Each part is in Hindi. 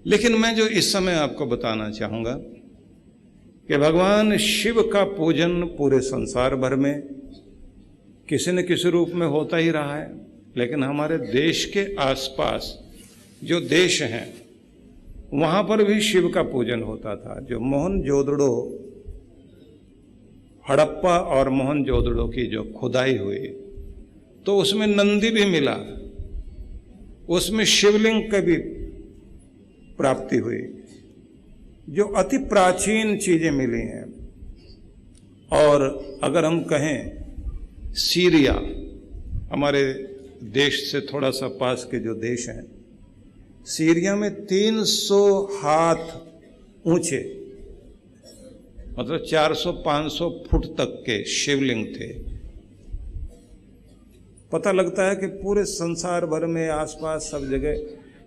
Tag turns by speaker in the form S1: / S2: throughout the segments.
S1: लेकिन मैं जो इस समय आपको बताना चाहूँगा कि भगवान शिव का पूजन पूरे संसार भर में किसी न किसी रूप में होता ही रहा है, लेकिन हमारे देश के आसपास जो देश हैं वहाँ पर भी शिव का पूजन होता था। जो मोहनजोदड़ो, हड़प्पा और मोहनजोदड़ो की जो खुदाई हुई तो उसमें नंदी भी मिला, उसमें शिवलिंग की भी प्राप्ति हुई, जो अति प्राचीन चीजें मिली हैं। और अगर हम कहें सीरिया, हमारे देश से थोड़ा सा पास के जो देश हैं, सीरिया में 300 हाथ ऊंचे, मतलब 400-500 फुट तक के शिवलिंग थे। पता लगता है कि पूरे संसार भर में आसपास सब जगह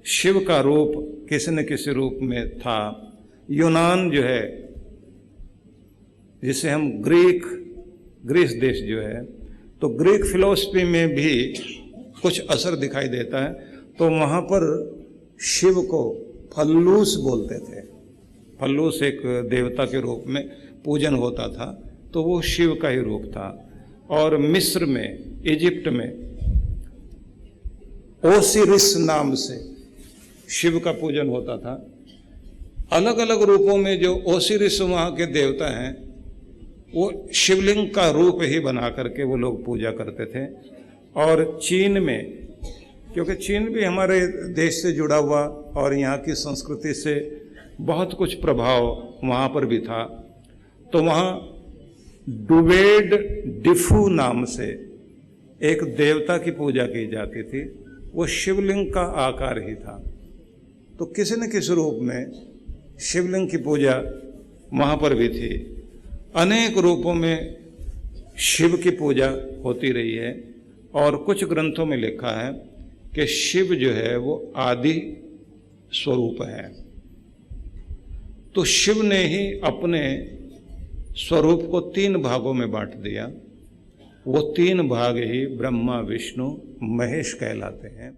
S1: शिव का रूप किसी न किसी रूप में था। यूनान जो है, जिसे हम ग्रीस देश जो है, तो ग्रीक फिलॉसफी में भी कुछ असर दिखाई देता है। तो वहाँ पर शिव को फल्लूस बोलते थे। फल्लूस एक देवता के रूप में पूजन होता था, तो वो शिव का ही रूप था। और मिस्र में, इजिप्ट में ओसिरिस नाम से शिव का पूजन होता था। अलग अलग रूपों में जो ओसिरिस वहाँ के देवता हैं, वो शिवलिंग का रूप ही बना करके वो लोग पूजा करते थे। और चीन में, क्योंकि चीन भी हमारे देश से जुड़ा हुआ और यहाँ की संस्कृति से बहुत कुछ प्रभाव वहाँ पर भी था, तो वहाँ डुवेड डिफू नाम से एक देवता की पूजा की जाती थी। वो शिवलिंग का आकार ही था। तो किसी न किसी रूप में शिवलिंग की पूजा वहाँ पर भी थी। अनेक रूपों में शिव की पूजा होती रही है। और कुछ ग्रंथों में लिखा है कि शिव जो है वो आदि स्वरूप है। तो शिव ने ही अपने स्वरूप को 3 भागों में बांट दिया। वो 3 भाग ही ब्रह्मा, विष्णु, महेश कहलाते हैं।